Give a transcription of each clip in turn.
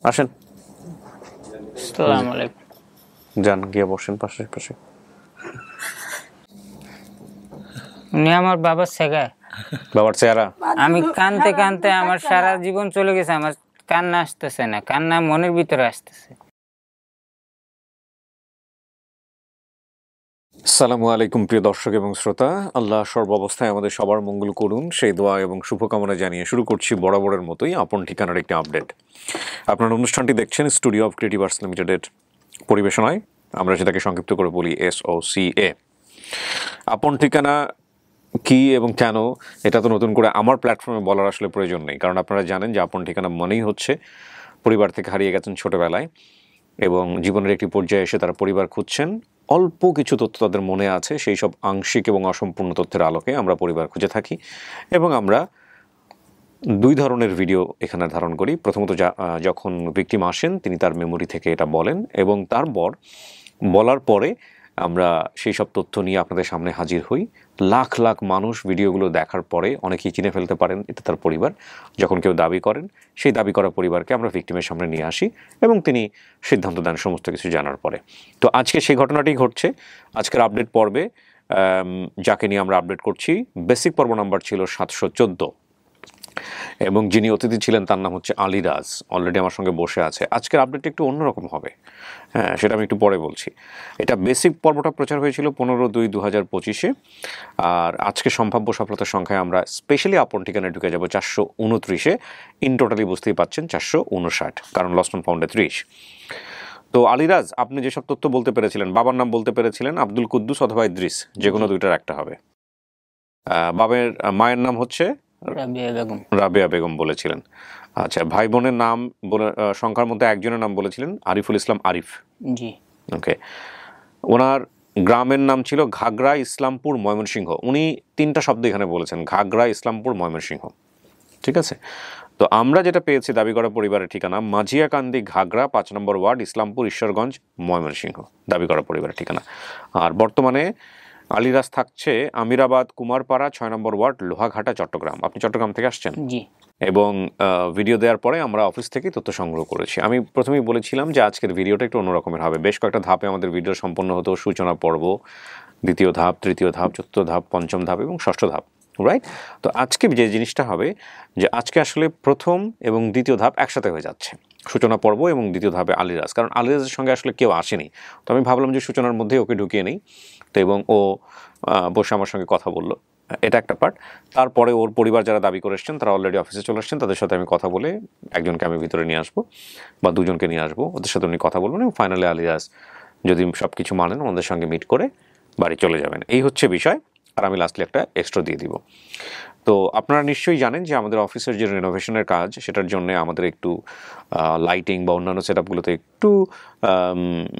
আসেন। আসসালামু আলাইকুম। যান গিয়ে বসেন পাশে পাশে। উনি আমার বাবার ছেলে। বাবার চেহারা আমি কানতে কানতে আমার সারা জীবন চলে গেছে, আমার কান্না আসতেছে না, কান্না মনের ভিতরে আসতেছে। আসসালামু আলাইকুম প্রিয় দর্শক এবং শ্রোতা, আল্লাহ সর্বাবস্থায় আমাদের সবার মঙ্গল করুন সেই দোয়া এবং শুভকামনা জানিয়ে শুরু করছি বরাবরের মতোই আপন ঠিকানার একটি আপডেট। আপনার অনুষ্ঠানটি দেখছেন স্টুডিও অফ ক্রিয়েটিভ আর্টস লিমিটেডের পরিবেশনায়, আমরা যেটাকে সংক্ষিপ্ত করে বলি SOCA। আপন ঠিকানা কি এবং কেন এটা তো নতুন করে আমার প্ল্যাটফর্মে বলার আসলে প্রয়োজন নেই, কারণ আপনারা জানেন যে আপন ঠিকানা মানেই হচ্ছে পরিবার থেকে হারিয়ে গেছেন ছোটবেলায় এবং জীবনের একটি পর্যায়ে এসে তারা পরিবার খুঁজছেন। অল্প কিছু তথ্য তাদের মনে আছে, সেই সব আংশিক এবং অসম্পূর্ণ তথ্যের আলোকে আমরা পরিবার খুঁজে থাকি এবং আমরা দুই ধরনের ভিডিও এখানে ধারণ করি। প্রথমত যখন ভিকটিম আসেন তিনি তার মেমোরি থেকে এটা বলেন এবং তারপর বলার পরে আমরা সেই সব তথ্য নিয়ে আপনাদের সামনে হাজির হই। লাখ লাখ মানুষ ভিডিওগুলো দেখার পরে অনেকেই চিনে ফেলতে পারেন এটা তার পরিবার। যখন কেউ দাবি করেন, সেই দাবি করা পরিবারকে আমরা ভিকটিমের সামনে নিয়ে আসি এবং তিনি সিদ্ধান্ত দেন সমস্ত কিছু জানার পরে। তো আজকে সেই ঘটনাটি ঘটছে আজকের আপডেট পর্বে। যাকে নিয়ে আমরা আপডেট করছি, বেসিক পর্ব নাম্বার ছিল 714 এবং যিনি অতিথি ছিলেন তার নাম হচ্ছে আলিরাজ। অলরেডি আমার সঙ্গে বসে আছে। আজকের আপডেটটা একটু অন্যরকম হবে, হ্যাঁ সেটা আমি একটু পরে বলছি। এটা বেসিক পর্বটা প্রচার হয়েছিল 15/2/2025-এ, আর আজকে সম্ভাব্য সফলতার সংখ্যায় আমরা স্পেশালি আপন ঠিকানায় ঢুকে যাব 429-এ। ইন টোটালি বুঝতেই পাচ্ছেন 459, কারণ লস্ট অ্যান্ড ফাউন্ডে 30। তো আলিরাজ, আপনি যেসব তথ্য বলতে পেরেছিলেন, বাবার নাম বলতে পেরেছিলেন আব্দুল কুদ্দুস অথবা ইদ্রিস, যে কোনো দুইটার একটা হবে। মায়ের নাম হচ্ছে রাবেয়া বেগম বলেছিলেন। আচ্ছা, ভাই বোনের নাম সংখ্যার মধ্যে একজনের নাম বলেছিলেন আরিফুল ইসলাম আরিফ। জি ওকে। ওনার গ্রামের নাম ছিল ঘাগড়া, ইসলামপুর, ময়মনসিংহ। উনি 3টা শব্দ এখানে বলেছেন, ঘাগড়া, ইসলামপুর, ময়মনসিংহ। ঠিক আছে। তো আমরা যেটা পেয়েছি দাবি করা পরিবারের ঠিকানা মাঝিয়াকান্দি, ঘাগড়া, 5 নম্বর ওয়ার্ড, ইসলামপুর, ঈশ্বরগঞ্জ, ময়মনসিংহ, দাবি করা পরিবারের ঠিকানা। আর বর্তমানে আলিরাজ থাকছে আমিরাবাদ, কুমারপাড়া, 6 নম্বর ওয়ার্ড, লোহাঘাটা, চট্টগ্রাম। আপনি চট্টগ্রাম থেকে আসছেন? জি। এবং ভিডিও দেওয়ার পরে আমরা অফিস থেকেই তথ্য সংগ্রহ করেছি। আমি প্রথমেই বলেছিলাম যে আজকের ভিডিওটা একটু অন্যরকমের হবে। বেশ কয়েকটা ধাপে আমাদের ভিডিও সম্পন্ন হতো। সূচনা পর্ব, দ্বিতীয় ধাপ, তৃতীয় ধাপ, চতুর্থ ধাপ, পঞ্চম ধাপ এবং ষষ্ঠ ধাপ, রাইট? তো আজকে যে জিনিসটা হবে যে আজকে আসলে প্রথম এবং দ্বিতীয় ধাপ একসাথে হয়ে যাচ্ছে, সূচনা পর্ব এবং দ্বিতীয় ধাপে আলিরাজ। কারণ আলিরাজের সঙ্গে আসলে কেউ আসেনি, তো আমি ভাবলাম যে সূচনার মধ্যে ওকে ঢুকিয়ে নেই। তো এবং ও বসে আমার সঙ্গে কথা বললো, এটা একটা পার্ট। তারপরে ওর পরিবার যারা দাবি করে এসছেন তারা অলরেডি অফিসে চলে আসছেন, তাদের সাথে আমি কথা বলে একজনকে আমি ভিতরে নিয়ে আসবো বা দুজনকে নিয়ে আসবো, ওদের সাথে উনি কথা বলবেন এবং ফাইনালি আলিরাজ যদি সব কিছু মানেন আমাদের সঙ্গে মিট করে বাড়ি চলে যাবেন। এই হচ্ছে বিষয়। আর আমি লাস্টলি একটা এক্সট্রা দিয়ে দিব। তো আপনারা নিশ্চয়ই জানেন যে আমাদের অফিসের যে রেনোভেশনের কাজ, সেটার জন্য আমাদের একটু লাইটিং বা অন্যান্য সেট আপগুলোতে একটু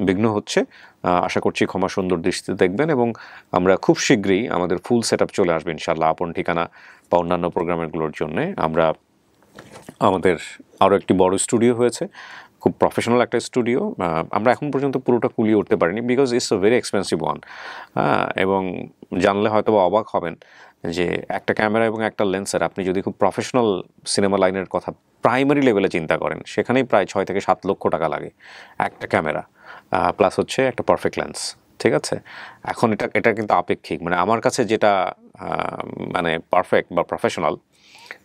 বিঘ্ন হচ্ছে। আশা করছি ক্ষমা সুন্দর দৃষ্টিতে দেখবেন এবং আমরা খুব শীঘ্রই আমাদের ফুল সেট আপ চলে আসবে ইনশাআল্লাহ আপন ঠিকানা বা অন্যান্য প্রোগ্রামেরগুলোর জন্যে। আমাদের আরও একটি বড় স্টুডিও হয়েছে, খুব প্রফেশনাল একটা স্টুডিও। আমরা এখন পর্যন্ত পুরোটা কুলিয়ে উঠতে পারিনি because it's a very expensive one. এবং জানলে হয়তো বা অবাক হবেন যে একটা ক্যামেরা এবং একটা লেন্সের আপনি যদি খুব প্রফেশনাল সিনেমা লাইনের কথা প্রাইমারি লেভেলে চিন্তা করেন, সেখানেই প্রায় 6 থেকে 7 লক্ষ টাকা লাগে একটা ক্যামেরা, প্লাস হচ্ছে একটা পারফেক্ট লেন্স। ঠিক আছে। এখন এটা কিন্তু আপেক্ষিক, মানে আমার কাছে যেটা মানে পারফেক্ট বা প্রফেশনাল,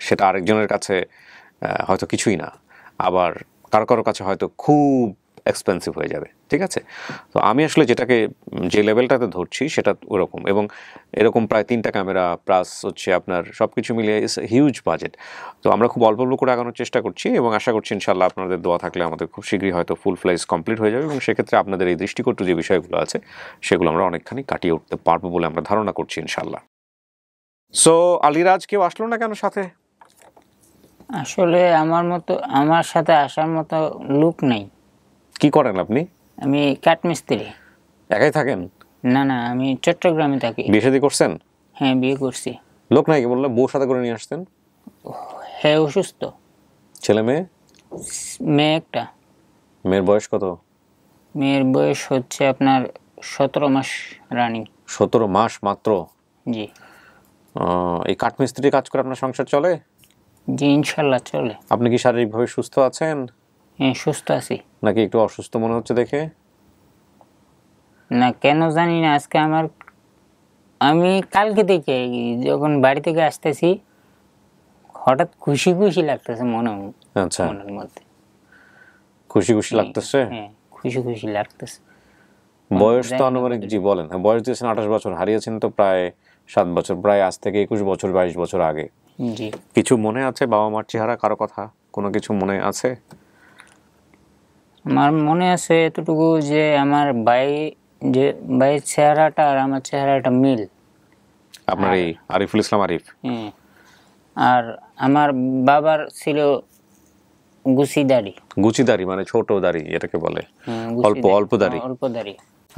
সেটা আরেকজনের কাছে হয়তো কিছুই না, আবার কারো কারো কাছে হয়তো খুব এক্সপেন্সিভ হয়ে যাবে। ঠিক আছে। তো আমি আসলে যেটাকে যে লেভেলটাতে ধরছি সেটা ওরকম, এবং এরকম প্রায় 3টা ক্যামেরা প্লাস হচ্ছে আপনার সব কিছু মিলিয়ে ইটস হিউজ বাজেট। তো আমরা খুব অল্প অল্প করে আগানোর চেষ্টা করছি এবং আশা করছি ইনশাআল্লাহ আপনাদের দোয়া থাকলে আমাদের খুব শীঘ্রই হয়তো ফুল ফ্লেজ কমপ্লিট হয়ে যাবে এবং সেক্ষেত্রে আপনাদের এই দৃষ্টিকটু যে বিষয়গুলো আছে সেগুলো আমরা অনেকখানি কাটিয়ে উঠতে পারবো বলে আমরা ধারণা করছি ইনশাআল্লাহ। সো আলিরাজ কেউ আসলো না কেন সাথে? আসলে আমার সাথে আসার মতো লোক নেই। কি করেন আপনি? আমি কাঠমিস্ত্রি। একাই থাকেন? না না, আমি চট্টগ্রামে থাকি। বিয়ে শাদী করছেন? হ্যাঁ, বিয়ে করছি। লোক নাই কি বললে? বউ সাথে করে নিয়ে আসতেন? হ্যাঁ, অসুস্থ। ছেলে মেয়ে? মেয়ে একটা। মেয়ের বয়স কত? মেয়ের বয়স হচ্ছে আপনার 17 মাস রানিং। 17 মাস মাত্র? জি। এই কাঠমিস্ত্রি কাজ করে আপনার সংসার চলে? জি, ইনশাল্লাহ চলে। আপনি কি শারীরিকভাবে সুস্থ আছেন? হ্যাঁ সুস্থ আছি। নাকি একটু অসুস্থ মনে হচ্ছে দেখে? না কেন জানি না, আজকে আমি কালকে থেকে যখন বাড়ি থেকে আসতেছি হঠাৎ খুশি খুশি লাগতেছে আচ্ছা, মনের মধ্যে। খুশি খুশি লাগতেছে। হ্যাঁ খুশি খুশি লাগতেছে। বয়স তো আনুমানিক, জি বলেন। হ্যাঁ, বয়স দিয়েছেন 28 বছর, হারিয়েছেন তো প্রায় 7 বছর, প্রায় আজ থেকে 21 বছর 22 বছর আগে। জি। কিছু মনে আছে বাবা মার চেহারা, কারো কথা কোনো কিছু মনে আছে? আমার মনে আছে এতটুকু যে আমার ভাইয়ের চেহারাটা আর আমার চেহারাটা মিল। আপনার এই আরিফুল ইসলাম আরিফ। হ্যাঁ, আর আমার বাবার ছিল গুছি দাড়ি। গুচি দাড়ি মানে ছোট দাড়ি এটাকে বলে, অল্প অল্প দাড়ি। অল্প দাড়ি।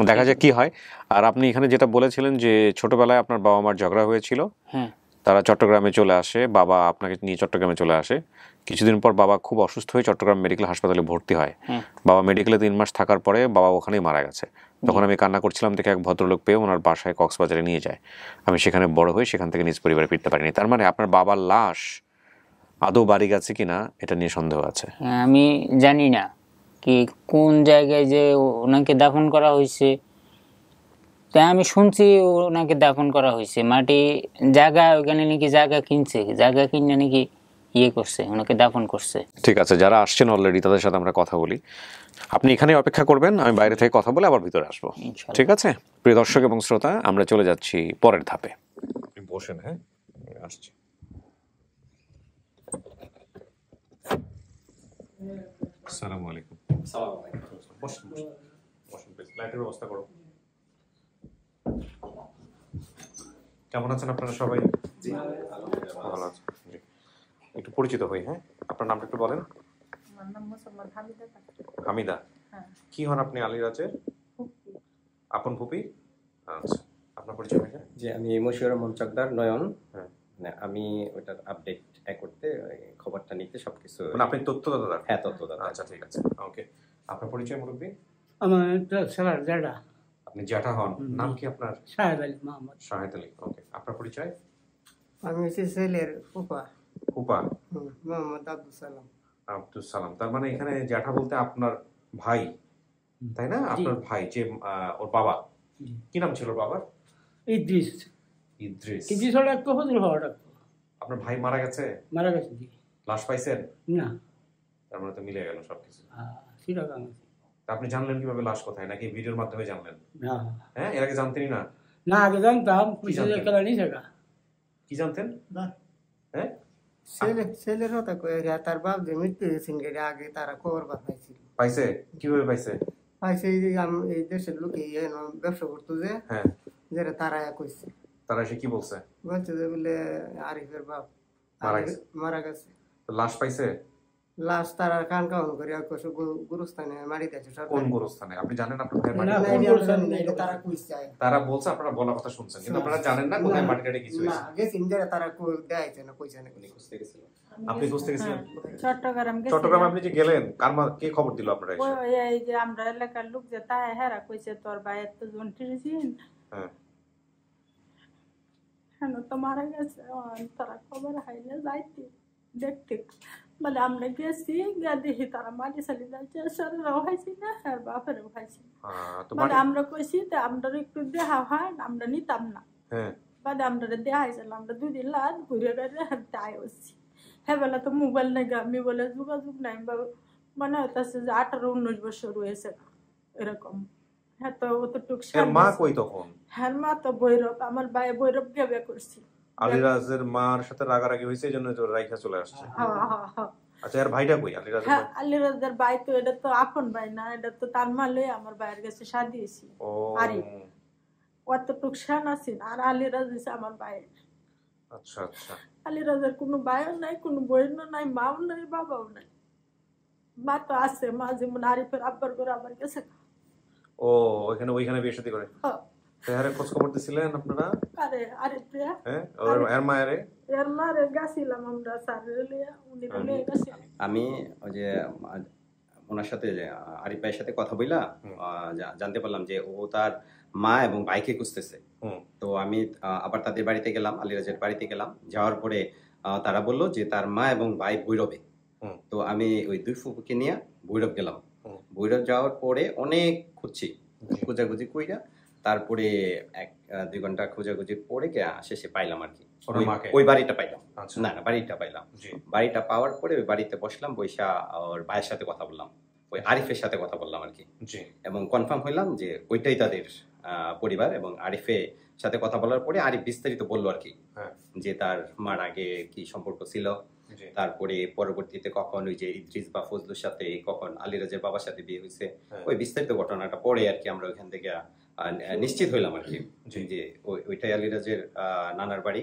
দেখা যায় কি হয়। আর আপনি এখানে যেটা বলেছিলেন যে ছোটবেলায় আপনার বাবা মার ঝগড়া হয়েছিল, হ্যাঁ তারা চট্টগ্রামে চলে আসে, বাবা আপনাকে নিয়ে চট্টগ্রামে চলে আসে। কিছুদিন পর বাবা খুব অসুস্থ হয়ে চট্টগ্রাম মেডিকেল হাসপাতালে ভর্তি হয়। বাবা মেডিকেলে 3 মাস থাকার পরে বাবা ওখানেই মারা গেছে। তখন আমি কান্না করছিলাম দেখে এক ভদ্রলোক পেয়ে ওনার বাসায় কক্সবাজারে নিয়ে যায়। আমি সেখানে বড় হয়ে সেখান থেকে নিজ পরিবারে ফিরতে পারিনি। তার মানে আপনার বাবার লাশ আদৌ বাড়ি গেছে কিনা এটা নিয়ে সন্দেহ আছে। আমি জানি না কি কোন জায়গায় যে ওনাকে দাফন করা হয়েছে। তাই আমি শুনছি ওনাকে দাফন করা হয়েছে মাটি জায়গা, ওখানে নাকি জায়গা কিনছে, জায়গা কিনে নাকি করছে, ওনাকে দাফন করছে। ঠিক আছে, যারা আসছেন অলরেডি তাদের সাথে আমরা কথা বলি। আপনি এখানে অপেক্ষা করবেন, আমি বাইরে থেকে কথা বলে আবার ভিতরে আসবো। ইনশাআল্লাহ। ঠিক আছে প্রিয় দর্শক এবং শ্রোতা, আমরা চলে যাচ্ছি পরের ধাপে। বসেন, হ্যাঁ আসছি। আসসালামু আলাইকুম। বসেন বসেন প্লিজ, লাইটের ব্যবস্থা করো। কেমন আছেন আপনারা সবাই? ভালো আছেন, জি। একটু পরিচিত হই, হ্যাঁ আপনার নামটা একটু বলেন। আমার নাম মুসলমান হামিদা। হামিদা। হ্যাঁ। কি হন আপনি আলীরাজের? আপন ফুপি। আচ্ছা, আপনার পরিচয় হয়ে যায়? যে আমি মশিউর রহমান চকদার নয়ন। হ্যাঁ। মানে আমি ওটার আপডেট করতে, খবরটা নিতে সবকিছু। মানে আপনি তথ্যদাতা? হ্যাঁ তথ্যদাতা। আচ্ছা ঠিক আছে, ওকে। আপনার পরিচয় মুরব্বী? আমার স্যার জ্যাঠা। আপনি জ্যাঠা হন, নাম কি আপনার? শাহেদ আলী মোহাম্মদ। শাহেদ আলী, ওকে। আপনার পরিচয়? আমি হচ্ছে ছেলের ফুফা ফুপা মোহাম্মদ আব্দুল সালাম। আব্দুল সালাম। তার মানে এখানে জ্যাঠা বলতে আপনার ভাই, তাই না? আপনার ভাই যে ওর বাবা, কি নাম ছিল ওর বাবার? ইদ্রিস। ইদ্রিস। ইদ্রিস হলো একটু হজুর হওয়া ডাক্তার। আপনার ভাই মারা গেছে? মারা গেছে জি। লাশ পাইছেন? না। তার মানে তো মিলে গেল সবকিছু। চিরকাল। তা আপনি জানলেন কিভাবে লাশ কোথায়, নাকি ভিডিওর মাধ্যমে জানলেন? না হ্যাঁ, এর আগে জানতেনই না? না আগে জানতাম জানতেন? পুলিশের খেলা নিয়ে থাকা। কি জানতেন? হ্যাঁ, ছেলের হতা কয়ে তার বাপ যে মৃত্যু হয়েছেন আগে তারা খবর পাঠাইছিল। পাইছে? কিভাবে পাইছে? পাইছে এই যে এই দেশের লোক ব্যবসা করতো যে, হ্যাঁ, যেটা তারা কইছে। তারা এসে কি বলছে? বলছে যে বলে আরিফের বাপ মারা গেছে। তো লাশ পাইছে? লাশ তারা কান কাউন করে গুরুস্থানে মারি দিয়েছে। কোন গোরস্থানে আপনি জানেন? আপনার ভাইয়ের না, মাটি? তারা কইছে। তারা বলছে, আপনারা বলার কথা শুনছেন, কিন্তু আপনারা জানেন না কোথায় মাটিটারে কিছু না, হয়েছে। গেছিন যারা তারা দেখাইছে না কইছে না। খুঁজতে গেছিল। আপনি খুঁজতে গেছিলেন? চট্টগ্রাম গেছি। চট্টগ্রামে আপনি যে গেলেন, কে খবর দিল আপনারা এসে? ওই এই যে আমরা এলাকার লোক যে তাই হেরা কইছে তোর ভাইয়ের তো জন্টিরিজিন। হ্যাঁ। হ্যাঁ তো মারা গেছে। তারা খবর হাইলে যাইতে দেখতে, মানে আমরা গেছি গিয়ে দেখি তারা মাটি চালি যাচ্ছে। শরীরও খাইছি না আর বাপেরও খাইছি। তো মানে আমরা কইছি তো আমরা একটু দেহা হয় আমরা নিতাম না। হ্যাঁ, বাদে আমরা দেখাইছিল, আমরা 2 দিন লাদ ঘুরে ঘুরে তাই হচ্ছি। হ্যাঁ বেলা তো মোবাইল নেই, আমি বলে যোগাযোগ নাই, মনে হইতেছে যে 18-19 বছর হয়েছে এরকম। হ্যাঁ তো অতটুক মা কই তখন? হ্যাঁ মা তো ভৈরব, আমার ভাই ভৈরব বিয়ে করছি। আলীরাজের মার সাথে রাগারাগি হয়েছে, এই জন্য তো রাইখা চলে আসছে। আচ্ছা, আর ভাইটা কই আলীরাজের? হ্যাঁ আলীরাজের ভাই তো এটা তো আপন ভাই না, এটা তো তার মালে আমার ভাইয়ের কাছে শাদি হয়েছি। ও অতটুক শান আছেন। আর আলীরাজ হয়েছে আমার ভাইয়ের। আচ্ছা আচ্ছা। আলীরাজের কোনো ভাইও নাই, কোনো বোনও নাই, মাও নাই, বাবাও নাই। মা তো আছে, মা যেমন আরিফের আব্বার করে আমার কাছে। ও ওইখানে বিয়ে শাদী করে? হ্যাঁ, খোঁজ খবর দিছিলেন আপনারা? আরে আরিফ রে, হ্যাঁ, এর মায়েরে এর মারে গেছিলাম আমরা স্যারের লিয়ে, উনি বলে গেছিলাম। আমি ওই যে ওনার সাথে আরিফ ভাইয়ের সাথে কথা বইলা জানতে পারলাম যে ও তার মা এবং ভাইকে খুঁজতেছে। তো আমি আবার তাদের বাড়িতে গেলাম, আলীরাজের বাড়িতে গেলাম। যাওয়ার পরে তারা বললো যে তার মা এবং ভাই ভৈরবে। তো আমি ওই 2 ফুপুকে নিয়ে ভৈরব গেলাম। ভৈরব যাওয়ার পরে অনেক খুঁজছি, খোঁজাখুঁজি কইরা তারপরে 1-2 ঘন্টা খোঁজাখুঁজির পরে শেষে পাইলাম আর কি, ওই বাড়িটা পাইলাম। না বাড়িটা পাইলাম। বাড়িটা পাওয়ার পরে ওই বাড়িতে বসলাম, বৈশা ওর ভাইয়ের সাথে কথা বললাম, ওই আরিফের সাথে কথা বললাম আর কি, এবং কনফার্ম হইলাম যে ওইটাই তাদের পরিবার। এবং আরিফের সাথে কথা বলার পরে আরিফ বিস্তারিত বললো আর কি, যে তার মার আগে কি সম্পর্ক ছিল, তারপরে পরবর্তীতে কখন ওই যে ইদ্রিস বা ফজলুর সাথে কখন আলিরাজের বাবার সাথে বিয়ে হয়েছে, ওই বিস্তারিত ঘটনাটা পরে আর কি আমরা ওইখান থেকে নিশ্চিত হইলাম আর কি, যে ওইটাই আলিরাজের নানার বাড়ি।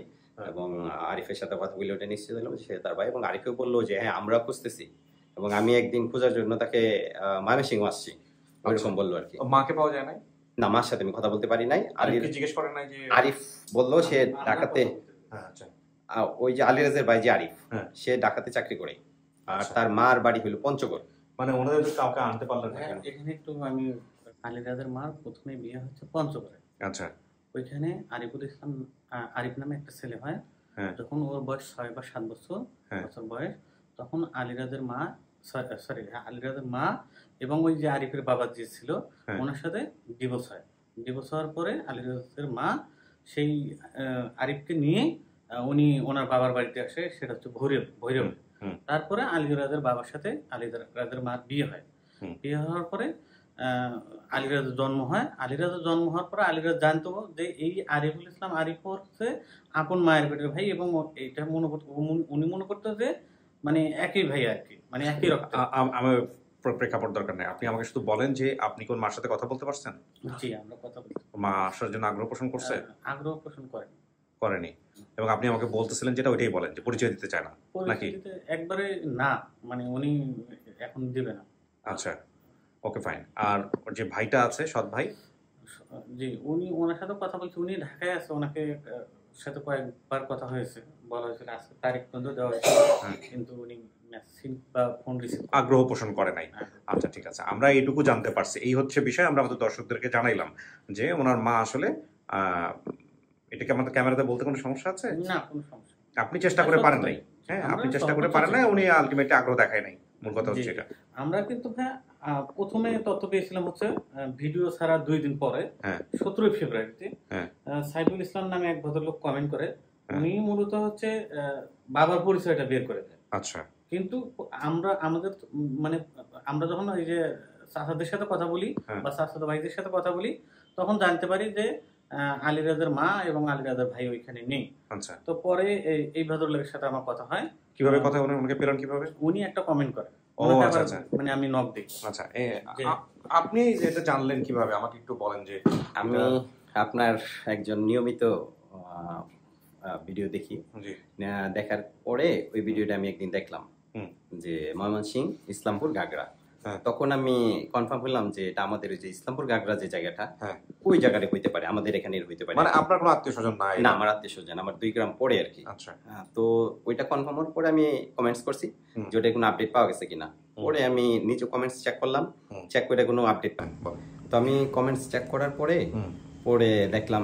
এবং আরিফের সাথে কথা বলে ওটা নিশ্চিত হইলাম সে তার ভাই। এবং আরিফও বললো যে হ্যাঁ আমরা খুঁজতেছি, এবং আমি একদিন খোঁজার জন্য তাকে ময়মনসিংহ আসছি, ওইরকম বললো আর কি। মাকে পাওয়া যায় না, মার সাথে আমি কথা বলতে পারি নাই। জিজ্ঞেস করেন নাই যে আরিফ বললো সে ঢাকাতে, ওই যে আলিরাজের ভাই যে আরিফ, সে ঢাকাতে চাকরি করে, আর তার মার বাড়ি হলো পঞ্চগড়। মানে ওনাদের তো কাউকে আনতে পারলেন না? এখানে একটু আমি, আলিরাজের মার প্রথমে বিয়ে হচ্ছে পঞ্চগড়ে। আচ্ছা। ওইখানে আরিফুল ইসলাম, আরিফ নামে একটা ছেলে হয়। যখন ওর বয়স 6 বা 7 বছর বয়স, তখন আলিরাজের মা, আলিরাজের মা এবং ওই যে আরিফের বাবা যে ছিল ওনার সাথে ডিভোর্স হয়। ডিভোর্স হওয়ার পরে আলিরাজের মা সেই আরিফকে নিয়ে উনি ওনার বাবার বাড়িতে আসে, সেটা হচ্ছে ভৈরব। তারপরে আলিরাজের বাবার সাথে আলিরাজের মার বিয়ে হয়। বিয়ে হওয়ার পরে আলিরাজের জন্ম হয়। আলিরাজের জন্ম হওয়ার পরে আলিরাজ জানতো যে এই আরিফুল ইসলাম আরিফ হচ্ছে আপন মায়ের পেটের ভাই, এবং এটা উনি মনে করতো যে মানে একই ভাই আর কি, মানে একই রক্ত। আমার প্রেক্ষাপট দরকার নেই, আপনি আমাকে শুধু বলেন যে আপনি কোন মার সাথে কথা বলতে পারছেন? জি, আমরা কথা বলছি। মা আসার জন্য আগ্রহ পোষণ করছে? আগ্রহ পোষণ করেনি। এবং আপনি আমাকে বলতেছিলেন যেটা ওইটাই বলেন, যে পরিচয় দিতে চায় না নাকি? একবারে না, মানে উনি এখন দিবে না। আচ্ছা, ওকে ফাইন। আর যে ভাইটা আছে, সৎ ভাই, জি উনি ওনার সাথে কথা বলছি, উনি ঢাকায় আছে, ওনাকে সাথে কয়েকবার কথা হয়েছে, বলা হয়েছিল আজকে তারিখ পর্যন্ত দেওয়া হয়েছে, কিন্তু উনি মেসেজ বা ফোন রিসিভ আগ্রহ পোষণ করে নাই। আচ্ছা ঠিক আছে, আমরা এইটুকু জানতে পারছি। এই হচ্ছে বিষয়, আমরা আমাদের দর্শকদেরকে জানাইলাম যে ওনার মা আসলে এটাকে আমাদের ক্যামেরাতে বলতে কোনো সমস্যা আছে? না, কোনো সমস্যা। আপনি চেষ্টা করে পারেন নাই? হ্যাঁ, আপনি চেষ্টা করে পারেন নাই, উনি আলটিমেটলি আগ্রহ দেখায় নাই, মূল কথা হচ্ছে এটা। আমরা কিন্তু ভাই প্রথমে তথ্য পেয়েছিলাম হচ্ছে ভিডিও ছাড়া 2 দিন পরে, 17 ফেব্রুয়ারিতে সাইফুল ইসলাম নামে এক ভদ্রলোক কমেন্ট করে, উনি মূলত হচ্ছে বাবার পরিচয়টা বের করে দেয়। আচ্ছা। কিন্তু আমরা যখন এই যে চাচাদের সাথে কথা বলি বা চাচাতো ভাইদের সাথে কথা বলি, তখন জানতে পারি যে আলিরাজের মা এবং আলিরাজের ভাই ওইখানে নেই। আচ্ছা। তো পরে এই ভদ্রলোকের সাথে আমার কথা হয়। কিভাবে কথা বলেন? উনাকে পেলেন কিভাবে? উনি একটা কমেন্ট করে, মানে আমি নক দিই। আচ্ছা, আপনি এটা জানলেন কিভাবে আমাকে একটু বলেন। যে আমি আপনার একজন নিয়মিত ভিডিও দেখি, দেখার পরে ওই ভিডিওটা আমি একদিন দেখলাম যে ময়মনসিংহ ইসলামপুর গাগড়া। তখন আমি কনফার্ম হলাম যে এটা আমাদের ওই যে ইসলামপুর গাগড়া যে জায়গাটা, ওই জায়গাটা হইতে পারে, আমাদের এখানে হইতে পারে। মানে আপনার কোনো আত্মীয়স্বজন নাই? না, আমার আত্মীয়স্বজন আমার 2 গ্রাম পরে আর কি। আচ্ছা। তো ওইটা কনফার্ম হওয়ার পরে আমি কমেন্টস করছি যে ওটা কোনো আপডেট পাওয়া গেছে কিনা। পরে আমি নিজে কমেন্টস চেক করলাম, চেক করে কোনো আপডেট পাই। তো আমি কমেন্টস চেক করার পরে দেখলাম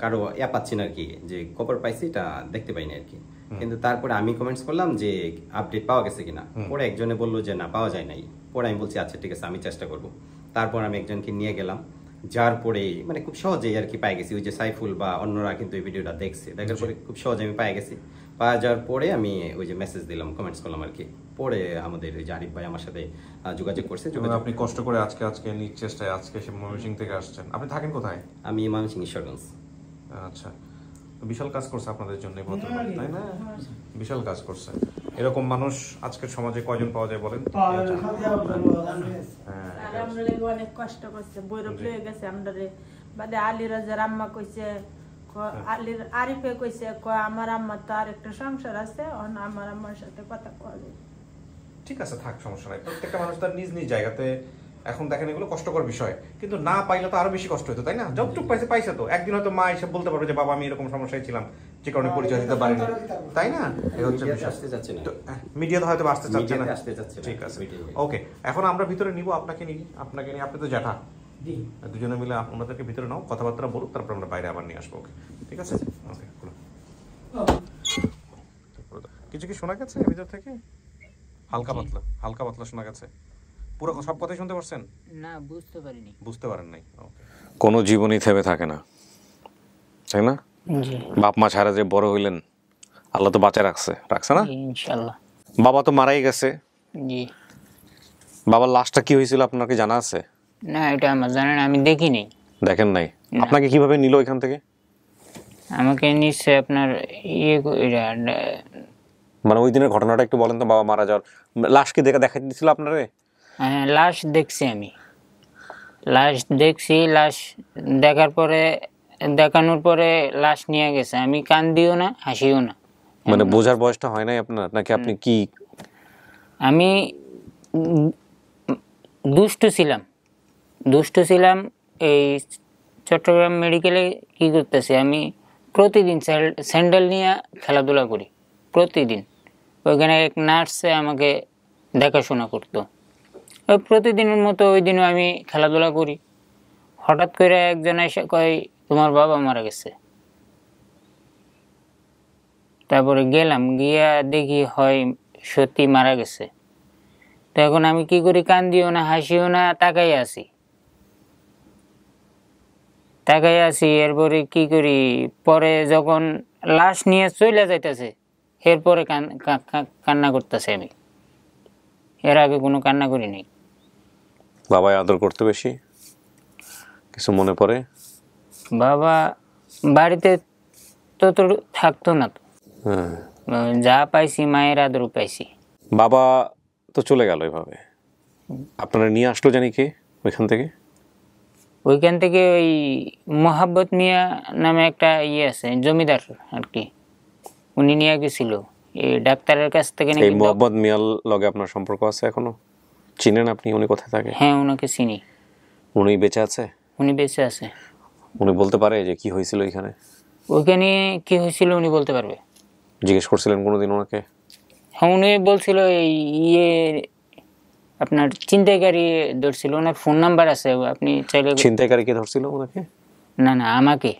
কারো পাচ্ছি না আর কি, যে খবর পাইছি এটা দেখতে পাইনি আর কি। কিন্তু তারপরে আমি কমেন্টস করলাম যে আপডেট পাওয়া গেছে কিনা। পরে একজনে বললো যে না, পাওয়া যায় নাই। পরে আমি বলছি আচ্ছা ঠিক আছে, আমি চেষ্টা করব। তারপর আমি একজনকে নিয়ে গেলাম, যার পরে মানে খুব সহজেই আর কি পাই গেছি। ওই যে সাইফুল বা অন্যরা কিন্তু এই ভিডিওটা দেখছে, দেখার পরে খুব সহজে আমি পাই গেছি। পাওয়া যাওয়ার পরে আমি ওই যে মেসেজ দিলাম, কমেন্টস করলাম আর কি। পরে আমাদের ওই যে আরিফ ভাই আমার সাথে যোগাযোগ করছে। আপনি কষ্ট করে আজকে নিজ চেষ্টায় আজকে সে ময়মনসিংহ থেকে আসছেন। আপনি থাকেন কোথায়? আমি ময়মনসিংহ ঈশ্বরগঞ্জ। আচ্ছা, বিশাল কাজ করছে আপনাদের জন্য, তাই না? বিশাল কাজ করছে। এরকম মানুষ আজকের সমাজে কয়জন পাওয়া যায় বলেন? অনেক কষ্ট করছে, বৈরব লয়ে গেছে আমাদের বাদে। আলিরাজের আম্মা কইছে, আরিফে কইছে আমার আম্মা তো আর একটা সংসার আছে, আমার আম্মার সাথে কথা কওয়া যায়। ঠিক আছে, থাক, সমস্যা নাই। প্রত্যেকটা মানুষ তার নিজ নিজ জায়গাতে। এখন দেখেন এগুলো কষ্টকর বিষয়, কিন্তু না পাইলে তো আরো বেশি কষ্ট হতো, তাই না? যতটুকু পাইছে তো। একদিন হয়তো মা এসে বলতে পারবে যে বাবা আমি এরকম সমস্যায় ছিলাম, যে কারণে পরিচয় দিতে পারিনি, তাই না? এই হচ্ছে মিডিয়াতে হয়তো আসতে চাচ্ছে না। ঠিক আছে, ওকে। এখন আমরা ভিতরে নিব আপনাকে নিয়ে, আপনি তো জ্যাঠা, দুজনে মিলে আপনাদেরকে ভিতরে নাও, কথাবার্তা বলুক, তারপর আমরা বাইরে আবার নিয়ে আসবো। ওকে, ঠিক আছে? ওকে। কিছু কি শোনা গেছে ভিতর থেকে? হালকা পাতলা শোনা গেছে। পুরো সব কথাই শুনতে পারছেন? না, বুঝতে পারিনি। বুঝতে পারেন নাই? কোনো জীবনই থেমে থাকে না, তাই না? জি বাপ মা ছাড়া যে বড় হইলেন, আল্লাহ তো বাঁচায় রাখছে না? জি, ইনশাল্লাহ। বাবা তো মারাই গেছে। জি, বাবার লাশটা কি হয়েছিল আপনার কি জানা আছে? না এটা আমার জানা না, আমি দেখিনি। দেখেন নাই? না। আপনাকে কিভাবে নিল এখান থেকে? আমাকে নিশ্চয় আপনার মানে ওই দিনের ঘটনাটা একটু বলেন তো, বাবা মারা যাওয়ার লাশ কি দেখাই দিছিল আপনারে? হ্যাঁ, লাশ দেখছি আমি, লাশ দেখছি। লাশ দেখানোর পরে লাশ নিয়ে গেছে। আমি কান্দিও না, হাসিও না। মানে বোঝার বয়সটা হয় নাই আপনার, নাকি আপনি কি? আমি দুষ্টু ছিলাম। এই চট্টগ্রাম মেডিকেলে কি করতেছি, আমি প্রতিদিন স্যান্ডেল নিয়ে খেলাধুলা করি, প্রতিদিন। ওইখানে এক নার্সে আমাকে দেখাশোনা করতো। ওই প্রতিদিনের মতো ওই দিনও আমি খেলাধুলা করি। হঠাৎ করে একজন এসে কয়, তোমার বাবা মারা গেছে। তারপরে গেলাম, গিয়া দেখি হয় সত্যি মারা গেছে। তো এখন আমি কি করি, কান্দিও না, হাসিও না, তাকাই আছি। এরপরে কি করি, পরে যখন লাশ নিয়ে চলে যাইতেছে, এরপরে কান্না করতেছে আমি। এর আগে কোনো কান্না করি নাই। বাবাই আদর করতে বেশি? কিছু মনে পড়ে? বাবা বাড়িতে তো থাকতো না তো। হ্যাঁ। যা পাইছি মায়ের আদর পাইছি। বাবা তো চলে গেল এভাবে, আপনারা নিয়ে আসলো জানি কে ওইখান থেকে? ওইখান থেকে ওই মোহাব্বত মিয়া নামে একটা আছে, জমিদার আর কি, উনি নিয়ে গেছিল এই ডাক্তারের কাছ থেকে। এই মোহাম্মদ মিয়ার লগে আপনার সম্পর্ক আছে এখনো? চিনেন আপনি? উনি কোথায় থাকে? হ্যাঁ, ওনাকে চিনি। উনি বেঁচে আছে? উনি বেঁচে আছে। উনি বলতে পারে যে কি হয়েছিল এখানে? ওইখানে কি হয়েছিল উনি বলতে পারবে। জিজ্ঞেস করছিলেন কোনোদিন ওনাকে? হ্যাঁ, উনি বলছিল এই আপনার ছিনতাইকারী ধরছিল, ওনার ফোন নাম্বার আছে, আপনি চাইলে। ছিনতাইকারী কে ধরছিল ওনাকে? না, আমাকে।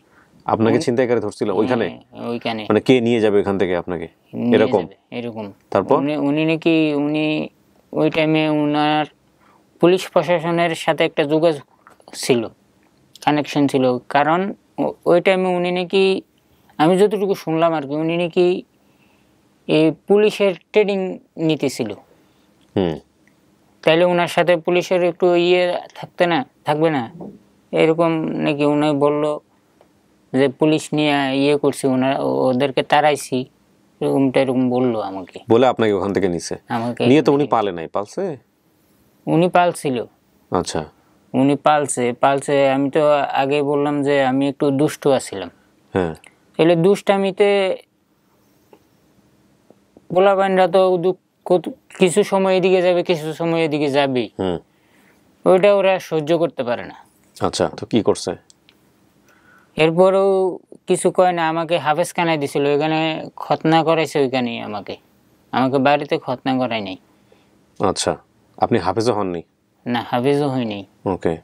আপনাকে ছিনতাইকারী ধরছিল ওইখানে? হ্যাঁ, ওইখানে। মানে কে নিয়ে যাবে এখান থেকে আপনাকে নিয়ে এরকম? যাবে, এরকম। তারপর? উনি নাকি ওই টাইমে উনার পুলিশ প্রশাসনের সাথে একটা যোগাযোগ ছিল, কানেকশন ছিল। কারণ ওই টাইমে উনি নাকি, আমি যতটুকু শুনলাম আর কি, উনি নাকি এই পুলিশের ট্রেনিং নিতেছিল। তাইলে ওনার সাথে পুলিশের একটু থাকবে না, এরকম নাকি উনি বলল যে পুলিশ নিয়ে করছি, ওদেরকে তাড়াইছি, এরকম বললো আমাকে। বলে আপনাকে ওখান থেকে নিছে? আমাকে নিয়ে তো উনি পালে নাই? পালছে? উনি পালছিল। আচ্ছা, উনি পালছে। আমি তো আগে বললাম যে আমি একটু দুষ্টু আছিলাম। হ্যাঁ। তাহলে দুষ্টামিতে পোলাপাইনরা তো কিছু সময় এদিকে যাবে, কিছু সময় এদিকে যাবেই। ওইটা ওরা সহ্য করতে পারে না। আচ্ছা, তো কি করছে? এরপরেও কিছু কয় না, আমাকে হাফেজ খানায় দিছিল, ওইখানে খতনা করাইছে। ওইখানে আমাকে বাড়িতে খতনা করাই নাই। আচ্ছা, আপনি হাফেজও হননি? না, হাফেজও হয়নি। ওকে।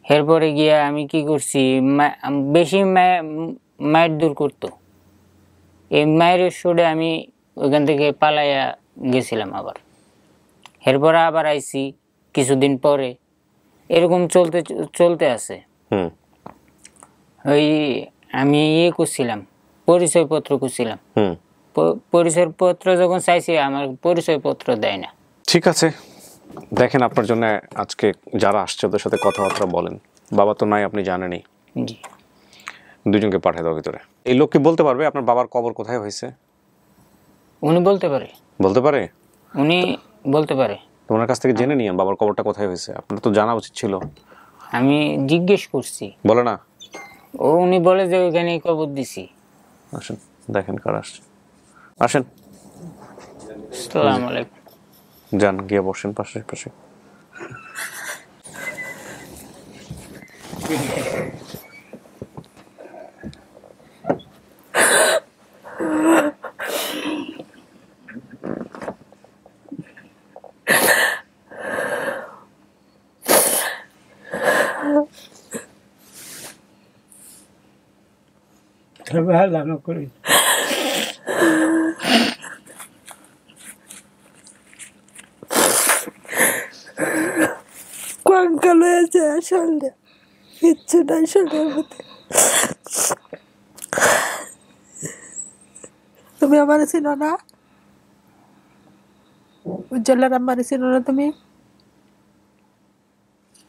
এরপরে গিয়া আমি কি করছি, বেশি মায়ের দূর করতো। এই মায়ের সুরে আমি ওইখান থেকে পালাইয়া গেছিলাম আবার। এরপরে আবার আইছি কিছুদিন পরে। এরকম চলতে আছে। ওই আমি করছিলাম, পরিচয়পত্র করছিলাম। পরিচয়পত্র যখন চাইছি, আমার পরিচয়পত্র দেয় না। ঠিক আছে, দেখেন আপনার জন্য আজকে যারা আসছে ওদের সাথে কথাবার্তা বলেন। বাবা তো নাই, আপনি জানেনই। জি, দুজনকে পাঠিয়ে দাও ভিতরে। এই লোক কি বলতে পারবে আপনার বাবার কবর কোথায় হয়েছে? উনি বলতে পারে। উনি বলতে পারে। তোমার কাছ থেকে জেনে নিন বাবার কবরটা কোথায় হয়েছে, আপনার তো জানা উচিত ছিল। আমি জিজ্ঞেস করছি, বলে না। উনি বলে যে ওইখানে কবর দিছি। আসেন, দেখেন কার আসছে। আসেন। আসসালামু আলাইকুম। যান, গিয়ে বসেন পাশে। কালো হয়েছে আসলে কিচ্ছু নাই শরীরের মধ্যে। তুমি আমার চিনো না? উজ্জ্বলের আমার চিনো না তুমি?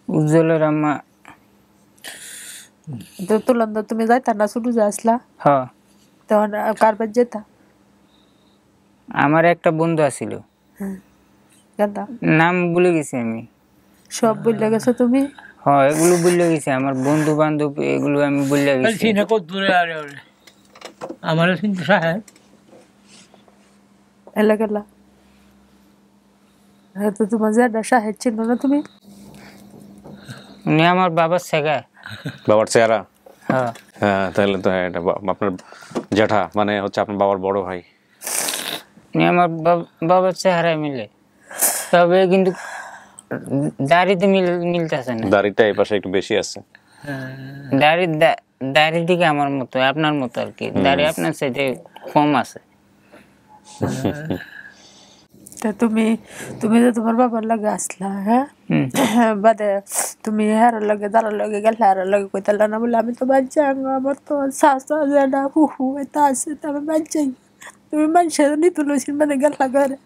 উজ্জ্বলের আম্মা তো তুলন্দ তুমি যাইতা না শুরু যে আসলা হ্যাঁ তখন কারবার যেতা আমার একটা বন্ধু আছিল, গান্দা নাম ভুলে গেছি আমি। সব বললে গেছো তুমি? হ্যাঁ এগুলো ভুলে গেছি, আমার বন্ধু বান্ধব এগুলো আমি ভুলে গেছি। আমার কিন্তু সাহেব এলা গেলা তো তোমার যেটা সাহেব চিনো না তুমি? উনি আমার বাবার শেখা। বাবার চেহারা? হ্যাঁ হ্যাঁ, তাহলে তো এটা আপনার জ্যাঠা, মানে হচ্ছে আপনার বাবার বড় ভাই। উনি আমার বাবার চেহারায় মিলে, তবে কিন্তু দাড়িতে মিলতেছে না। দাড়িটা এই পাশে একটু বেশি আছে। দাড়ি দিকে আমার মতো, আপনার মতো আর কি। দাড়ি আপনার সাইডে কম আছে। তা তুমি তুমি যে তোমার বাবার লগে আসলা, হ্যাঁ বাদে তুমি হারার লগে দাঁড়ার লগে গেলে হারার লগে কইতাল না বলে আমি তো বাচ্চা আমার তো শাসা জানা হুহু এটা আছে তবে বাচ্চাই তুমি মানুষের নি তুলসীর মানে গেলা ঘরে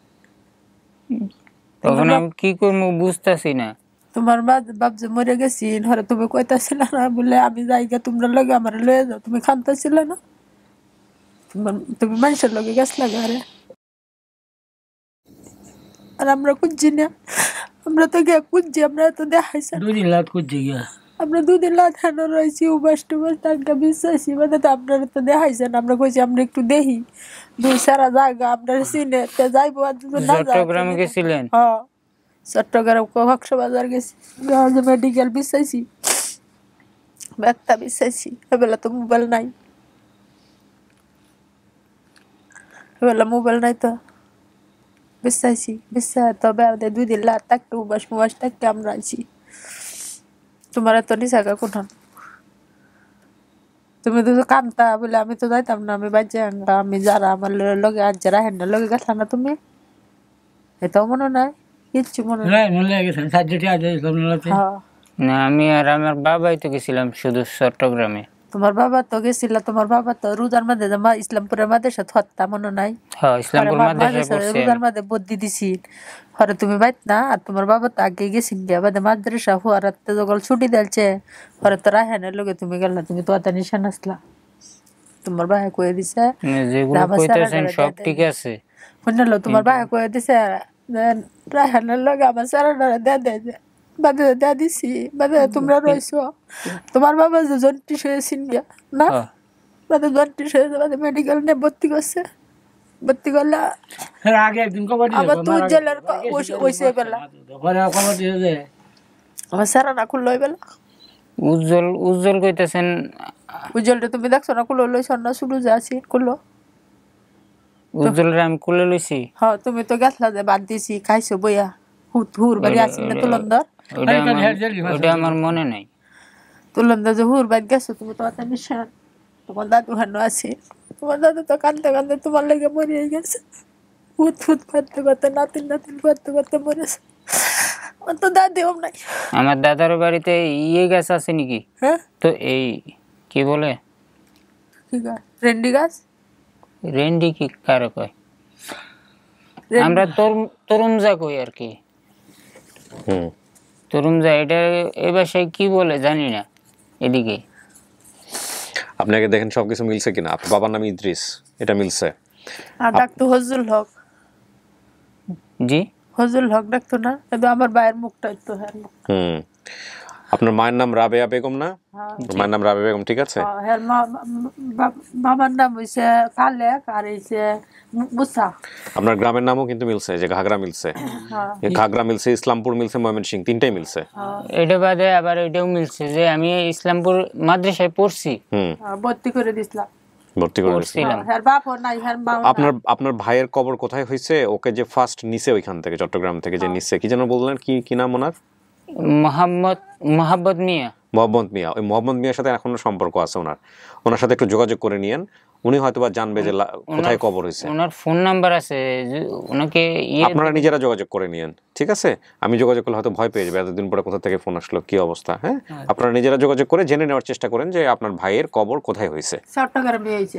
তখন আমি কি করবো বুঝতেছি না। তোমার বাপ যে মরে গেছি ধরে তুমি কইতাছিল না বলে আমি যাইগা তোমরা লগে আমার লয়ে যাও, তুমি খানতেছিল না? তুমি মানুষের লগে গেছলা ঘরে আর আমরা খুঁজছি না, আমরা তো গিয়ে খুঁজছি, আমরা তো দেখাইছি না। 2 দিন রাত করছে গিয়া আমরা 2 দিন লাগানো রয়েছি উবাস টুবাস টাকা বিশ্বাসী মানে তো আপনারা তো দেখাইছেন, আমরা কইছি আমরা একটু দেখি দুই সারা জায়গা আপনারা চিনে তো যাইবো আর দুজন না চট্টগ্রামে গেছিলেন? হ্যাঁ চট্টগ্রাম কক্সবাজার গেছি, মেডিকেল বিশ্বাসী ব্যক্তা বিশ্বাসী এবেলা তো মোবাইল নাই, এবেলা মোবাইল নাই তো বিশ্বাসী তবে আমাদের 2 দিন লাগ থাকতে উবাস মুবাস থাকতে আমরা আছি। তোমার এত নিশাকা কোথাও তুমি তো কামতা বলে আমি তো যাইতাম না, আমি বাজে আমি যারা আমার লগে আজ যারা হেন লগে গেছলাম না তুমি, এটাও মনে নাই কিচ্ছু মনে নাই? মনে গেছেন সার্জারি আজ হ্যাঁ না আমি আর আমার বাবাই তো গেছিলাম শুধু চট্টগ্রামে। তোমার বাবা তো গেছিল, তোমার বাবা তো রোজার মধ্যে ইসলামপুরের মাদ্রাসা হত্যা মনে নাই? হ্যাঁ ইসলামপুর মাদ্রাসায় পড়ছি। রোজার মধ্যে বদ্যি দিছি পরে তুমি বাইত না, আর তোমার বাবা তো আগে গেছিল গিয়া বাদে মাদ্রাসা হওয়ার যখন ছুটি দিলছে পরে তো রাহেনের লগে তুমি গেলা, তুমি তো আতা নিশান আসলা, তোমার ভাই কয়ে দিছে যেগুলো কইতেছেন সব ঠিক আছে। শুনলো তোমার ভাই কয়ে দিছে রাহেনের লগে আমার সারাটা দে বাদে দে দিছি বাদে তোমরা রইছো, তোমার বাবা যে জন্টিস হয়েছিল গিয়া না বাদে জন্টিস হয়েছে বাদে মেডিকেল নিয়ে ভর্তি করছে, ভর্তি করলে আগে একদিন কবার আবার তুই জেলার ওইসে বেলা আমার সারা না খুললো বেলা। উজ্জ্বল কইতেছেন? উজ্জ্বলটা তুমি দেখছো না খুলো লইছ না শুরু যে আছি খুলো উজ্জ্বলরে আমি কুলে লইছি। হ্যাঁ তুমি তো গেছলা যে বাদ দিছি খাইছো বইয়া হুর বাড়ি আসি না তুলন্দর, ওটা আমার মনে নাই। তুলন্দর যে হুর বাড়ি গেছো তুমি তো আতা নিশান, তোমার দাদু হানো আছে, তোমার দাদু তো কান্দতে কান্দতে তোমার লেগে মরিয়ে গেছে, হুত করতে করতে নাতিন করতে করতে মরেছে, আমার তো দাদিও নাই। আমার দাদার বাড়িতে গাছ আছে নাকি? হ্যাঁ তো এই কি বলে কি গাছ? রেন্ডি গাছ? রেন্ডি কি কারে কয়? আমরা তরুণজা কই আর কি। তরুণজা এটা এই ভাষায় কি বলে জানি না এদিকে। আপনাকে দেখেন সবকিছু মিলছে কিনা? আপনার বাবার নাম ইদ্রিস, এটা মিলছে। আর ডাকতো হজুল হক। জি হজুল হক ডাকতো না, কিন্তু আমার ভাইয়ের মুখটা তো হ্যাঁ আপনার মায়ের নাম রাবেয়া বেগম না? মায়ের নাম রাবেয়া বেগম, ঠিক আছে। হ্যাঁ বাবার নাম হইছে কালেক আর হইছে মুসা। আপনার গ্রামের নামও কিন্তু মিলছে, যে ঘাগরা মিলছে, ঘাগরা মিলছে, ইসলামপুর মিলছে, ময়মনসিংহ, তিনটাই মিলছে। এটা বাদে আবার এটাও মিলছে যে আমি ইসলামপুর মাদ্রাসায় পড়ছি, ভর্তি করে দিছিলাম, ভর্তি করে দিয়েছিলাম। হ্যার বাপও নাই হ্যার মা। আপনার ভাইয়ের কবর কোথায় হয়েছে? ওকে যে ফার্স্ট নিছে ওইখান থেকে, চট্টগ্রাম থেকে যে নিছে, কি যেন বললেন, কি নাম ওনার? মোহাম্মদ মিয়া। মোহাম্মদ মিয়া। ওই মোহাম্মদ মিয়ার সাথে এখনো সম্পর্ক আছে ওনার সাথে একটু যোগাযোগ করে নিয়েন। উনি হয়তোবা জানবে যে কোথায় কবর হয়েছে। ওনার ফোন নাম্বার আছে, ওনাকে আপনারা নিজেরা যোগাযোগ করে নিয়েন, ঠিক আছে? আমি যোগাযোগ করলে হয়তো ভয় পেয়ে যাবে, এতদিন পরে কোথা থেকে ফোন আসলো, কি অবস্থা। হ্যাঁ, আপনারা নিজেরা যোগাযোগ করে জেনে নেওয়ার চেষ্টা করেন যে আপনার ভাইয়ের কবর কোথায় হয়েছে,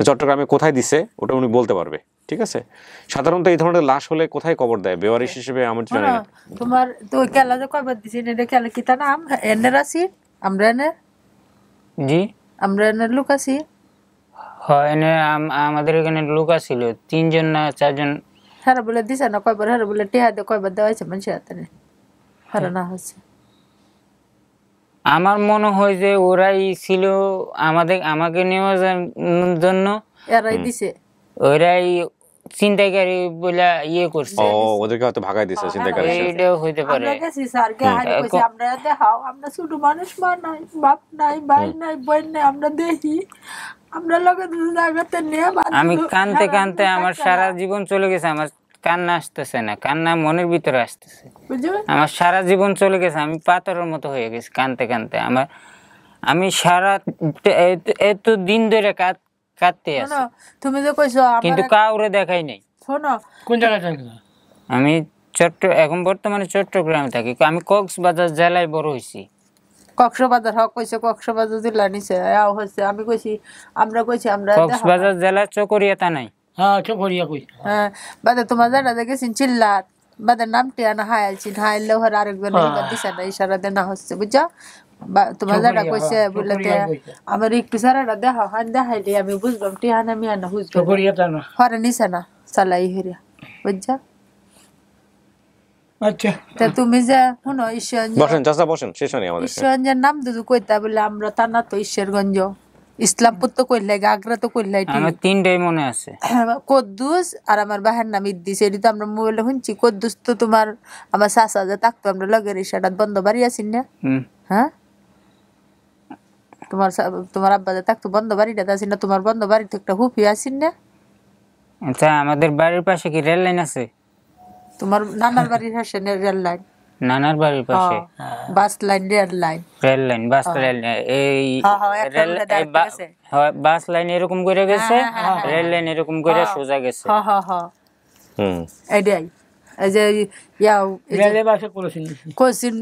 চট্টগ্রামে কোথায় দিছে, ওটা উনি বলতে পারবে, ঠিক আছে? সাধারণত এই ধরনের লাশ হলে কোথায় কবর দেয় বেওয়ারিশ হিসেবে আমি জানি না। তোমার তো কেলা যে কয়বার দিছি এটা কেলা কি তা নাম এনের আছি আমরা এনে জি আমরা এনে লোক আছি। হয় এনে আমাদের এখানে লোক ছিল 3 জন না 4 জন। হারা বলে দিছে না কয়বার, হারা বলে টিহা দিয়ে কয়বার দেওয়া হয়েছে মানুষের হাতে হারা না হচ্ছে। আমার মনে হয় যে ওরাই ছিল আমাকে নেওয়ার জন্য, এরাই দিছে, ওরাই চিন্তাকারী বলে ইয়ে করছে। ও, ওদেরকে হয়তো ভাগাই দিছে চিন্তাকারী। এটাও হইতে পারে। আমরা গেছি স্যারকে হারি কইছি আমরা দেখাও, আমরা ছোট মানুষ, মা নাই বাপ নাই ভাই নাই বোন নাই, আমরা দেখি আমরা লগে জায়গাতে নিয়ে আমি কানতে কানতে আমার সারা জীবন চলে গেছে, আমার কান্না আসতেছে না, কান্না মনের ভিতরে আসতেছে। আমার সারা জীবন চলে গেছে, আমি পাথরের মতো হয়ে গেছি কানতে কানতে। আমি সারা এত দিন ধরে কাঁদতে আছি। তুমি যে কইছো কিন্তু কাউরে দেখাই নাই। শোনো কোন জায়গায় থাকো? আমি এখন বর্তমানে চট্টগ্রামে থাকি। আমি কক্সবাজার জেলায় বড় হয়েছি। কক্সবাজার হক কইছে কক্সবাজার জেলা নিছে হচ্ছে। আমি কইছি আমরা কইছি আমরা কক্সবাজার জেলা চকরিয়া তা নাই। হ্যাঁ চকরিয়া কই। হ্যাঁ বাদে তোমার জানা দেখেছি চিল্লাত বাদে নামটি আনা হাইলছি হাইলেও হর আরেকজন দিছে না ইশারা দেনা হচ্ছে বুঝছো। তোমার জানা কইছে বলে আমার একটু সারাটা দেখা হান দেখাইলে আমি বুঝলাম টিহান আমি আনা বুঝবো চকরিয়া তা না। হরে নিছে না চালাই হইরা বুঝছো। আচ্ছা তা তুমি যে শুনো ঈশ্বর বসেন চাচা বসেন, শেষ হয়নি আমাদের। ঈশ্বরঞ্জের নাম দুদু কইতা বলে আমরা তা না তো ঈশ্বরগঞ্জ ইসলামপুর তো কইলাই আগ্রা তো কইলাই আমার 3টাই মনে আছে। কদ্দুস আর আমার বাহের নাম ইদ্দিস, এটি তো আমরা মোবাইলে শুনছি। কদ্দুস তো তোমার আমার চাচা যে থাকতো আমরা লগের ইসাটা বন্ধ বাড়ি আছি না। হ্যাঁ তোমার আব্বা যে থাকতো বন্ধ বাড়িটা আছি না, তোমার বন্ধ বাড়িতে একটা হুফি আছি না। আচ্ছা আমাদের বাড়ির পাশে কি রেল লাইন আছে? তোমার নানার বাড়ির পাশে রেল লাইন, নানার বাড়ির পাশে bus line rail line bus line এই বাস লাইন এরকম করে গেছে, রেল লাইন এরকম করে সোজা গেছে। এটাই এই যে রেলে বাসে করেছেন কোচিন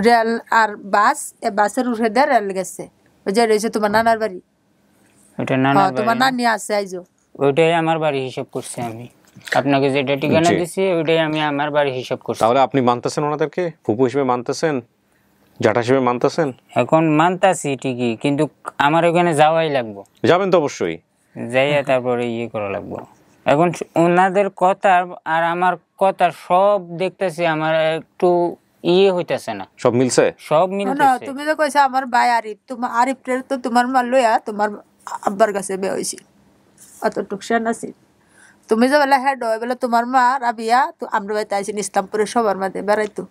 রেল আর বাস বাসের উঠে দিয়ে রেল গেছে। ওই যে রয়েছে তোমার নানার বাড়ি, ওটা নানার তোমার বাড়ি। নানি আছে আইজো ওইটাই আমার বাড়ি হিসাব করছি আমি। আপনাকে যেটা ঠিকানা দিছি ওইটাই আমি আমার বাড়ি হিসাব করছি। তাহলে আপনি মানতেছেন ওনাদেরকে ফুপু হিসেবে মানতেছেন, জ্যাঠা হিসেবে মানতেছেন? এখন মানতাছি ঠিকই, কিন্তু আমার ওখানে যাওয়াই লাগবো। যাবেন তো অবশ্যই, যাইয়া তারপরে ইয়ে করা লাগবো। এখন ওনাদের কথা আর আমার কথা সব দেখতেছি, আমার একটু ইয়ে হইতাছে না, সব মিলছে, সব মিলতেছে। তুমি তো কইছো আমার ভাই আরিফ, তোমার আরিফের তো তোমার মা লইয়া তোমার আব্বার কাছে বিয়ে হয়েছি, অতটুক সেন আছি। তুমি যে বেলা হেড হয় বলে তোমার মা রাবিয়া তো আমরা বাড়িতে আইসি ইসলামপুরের সবার মাঝে বেড়াইতো।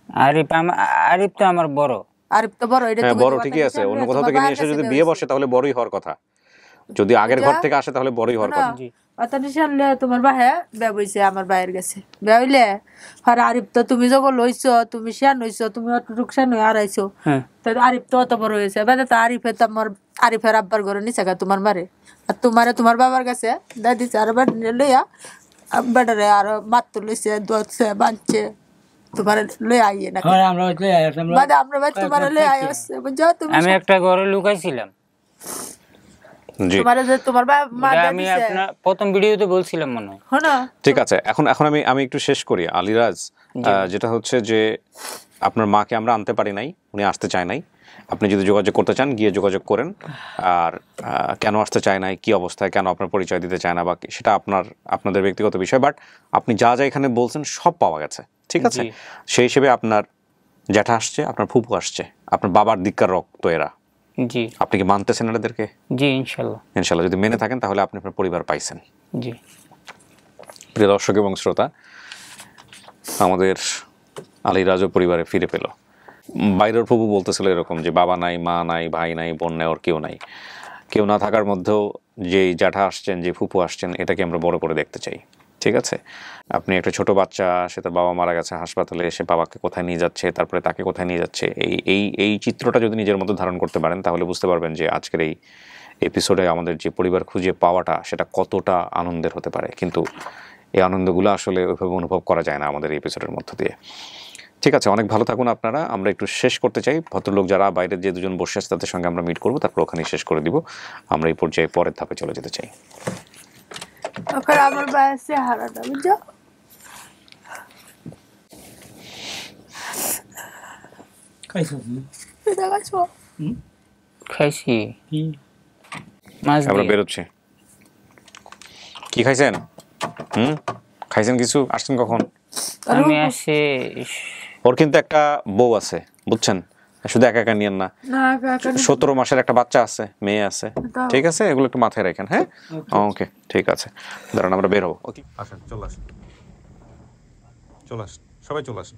আরিফ তো আমার বড়। আরিফ তো বড়, এটা বড় ঠিকই আছে। অন্য কোথাও থেকে নিয়ে এসে যদি বিয়ে বসে তাহলে বড়ই হওয়ার কথা, যদি আগের ঘর থেকে আসে তাহলে বড়ই হওয়ার কথা। তোমার বাহে বিয়ে বইছে আমার ভাইয়ের কাছে বিয়ে হইলে আর আরিফ তো তুমি যখন লইছো তুমি শিয়ান হইছো, তুমি অতটুক শিয়ান হয়ে হারাইছো, আরিফ তো অত বড় হয়েছে। বাদে তো আরিফে তো আমার আরিফের আব্বার ঘরে নিচে গা তোমার মারে, আর তোমারে তোমার বাবার কাছে দা দিচ্ছে আর লইয়া বেটারে আর মাত্র লইছে দোয়াচ্ছে বাঁধছে তোমার লইয়া আইয়ে না বাদে আমরা ভাই তোমার লইয়া আই আসছে বুঝছো। তুমি আমি একটা ঘরে লুকাইছিলাম, তোমার আমি আপনার প্রথম ভিডিওতে বলছিলাম মনে হয়। ঠিক আছে, এখন আমি একটু শেষ করি। আলিরাজ, যেটা হচ্ছে যে আপনার মাকে আমরা আনতে পারি নাই, উনি আসতে চায় নাই। আপনি যদি যোগাযোগ করতে চান গিয়ে যোগাযোগ করেন। আর কেন আসতে চায় নাই, কি অবস্থায়, কেন আপনার পরিচয় দিতে চায় না, বা সেটা আপনাদের ব্যক্তিগত বিষয়, বাট আপনি যা যা এখানে বলছেন সব পাওয়া গেছে, ঠিক আছে? সেই হিসেবে আপনার জ্যাঠা আসছে, আপনার ফুপু আসছে, আপনার বাবার দিককার রক্ত এরা। জি, আপনি কি মানতেছেন এদেরকে? জি ইনশাল্লাহ। ইনশাল্লাহ যদি মেনে থাকেন তাহলে আপনি আপনার পরিবার পাইছেন। জি। প্রিয় দর্শক এবং শ্রোতা, আমাদের আলিরাজও পরিবারে ফিরে পেল। বাইরের ফুপু বলতেছিল এরকম যে বাবা নাই, মা নাই, ভাই নাই, বোন নাই, ওর কেউ নাই। কেউ না থাকার মধ্যেও যে জ্যাঠা আসছেন, যে ফুপু আসছেন, এটাকে আমরা বড় করে দেখতে চাই, ঠিক আছে? আপনি একটা ছোট বাচ্চা, সে তার বাবা মারা গেছে হাসপাতালে, এসে বাবাকে কোথায় নিয়ে যাচ্ছে, তারপরে তাকে কোথায় নিয়ে যাচ্ছে, এই চিত্রটা যদি নিজের মতো ধারণ করতে পারেন তাহলে বুঝতে পারবেন যে আজকের এপিসোডে আমাদের যে পরিবার খুঁজে পাওয়াটা সেটা কতটা আনন্দের হতে পারে, কিন্তু এই আনন্দগুলো আসলে ওইভাবে অনুভব করা যায় না আমাদের এই এপিসোডের মধ্য দিয়ে। ঠিক আছে, অনেক ভালো থাকুন আপনারা। আমরা একটু শেষ করতে চাই, ভদ্রলোক যারা বাইরের যে দুজন বসে আছে তাদের সঙ্গে আমরা মিট করবো, তারপর ওখানেই শেষ করে দিব। আমরা এই পর্যায়ে পরের ধাপে চলে যেতে চাই। ওখানে আমার ভাইয়ের চেহারাটা বুঝছো, খাইছো এটা খাইছো? খাইছি মাছ আমরা দিয়ে। বেরোচ্ছি। কি খাইছেন? খাইছেন কিছু? আসছেন কখন? আমি আসে ওর কিন্তু একটা বউ আছে বুঝছেন, শুধু একা একা নিয়েন না। না কাকা 17 মাসের একটা বাচ্চা আছে, মেয়ে আছে, ঠিক আছে? এগুলো একটু মাথায় রাখেন। হ্যাঁ, ওকে, ঠিক আছে, দাঁড়ান আমরা বের হবো। ওকে, আসেন, চলে আসেন, চলে আসেন, সবাই চলে আসেন।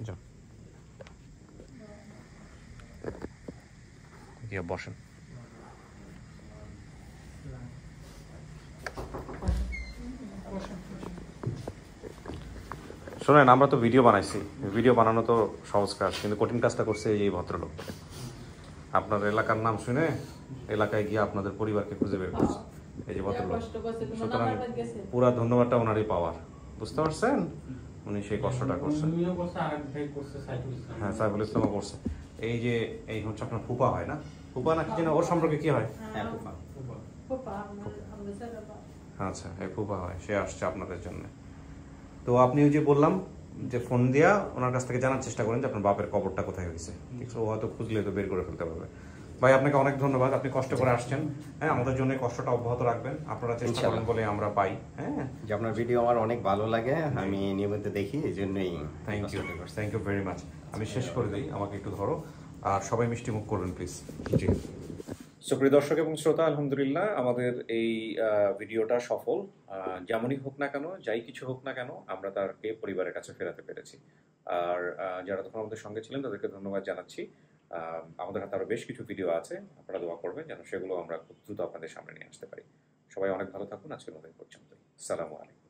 যাও, গিয়ে বসেন। শোনেন, আমরা তো ভিডিও বানাইছি, ভিডিও বানানো তো সহজ কাজ, কিন্তু কঠিন কাজটা করছে এই ভদ্রলোক। আপনার এলাকার নাম শুনে এলাকায় গিয়ে আপনাদের পরিবারকে খুঁজে বের করছে এই যে ভদ্রলোক। সুতরাং পুরা ধন্যবাদটা ওনারই পাওয়ার, বুঝতে পারছেন? উনি সেই কষ্টটা করছেন। উনিও করছে, আরেক ভাই করছে, সাইফুল ইসলাম। হ্যাঁ, সাইফুল ইসলামও করছে। এই যে এই হচ্ছে আপনার ফুপা হয় না? ফুপা নাকি যেন, ওর সম্পর্কে কি হয়? হ্যাঁ, ফুফা। আচ্ছা, এই ফুপা হয়, সে আসছে আপনাদের জন্য। তো আপনি ওই যে বললাম যে ফোন দিয়া ওনার কাছ থেকে জানার চেষ্টা করেন যে আপনার বাপের কবরটা কোথায় হয়েছে, ঠিক আছে? ও হয়তো খুঁজলে তো বের করে ফেলতে পারবে। ভাই, আপনাকে অনেক ধন্যবাদ, আপনি কষ্ট করে আসছেন। হ্যাঁ, আমাদের জন্য এই কষ্টটা অব্যাহত রাখবেন, আপনারা চেষ্টা করেন বলে আমরা পাই। হ্যাঁ, যে আপনার ভিডিও আমার অনেক ভালো লাগে, আমি নিয়মিত দেখি, এই জন্যই। Thank you very much. আমি শেষ করে দিই, আমাকে একটু ধরো, আর সবাই মিষ্টি মুখ করবেন প্লিজ। জি, সুপ্রিয় দর্শক এবং শ্রোতা, আলহামদুলিল্লাহ আমাদের এই ভিডিওটা সফল। যেমনই হোক না কেন, যাই কিছু হোক না কেন, আমরা তাকে পরিবারের কাছে ফেরাতে পেরেছি। আর যারা তখন আমাদের সঙ্গে ছিলেন তাদেরকে ধন্যবাদ জানাচ্ছি। আমাদের হাতে আরও বেশ কিছু ভিডিও আছে, আপনারা দোয়া করবেন যেন সেগুলো আমরা খুব দ্রুত আপনাদের সামনে নিয়ে আসতে পারি। সবাই অনেক ভালো থাকুন, আজকের মতো এই পর্যন্তই। আসসালামু আলাইকুম।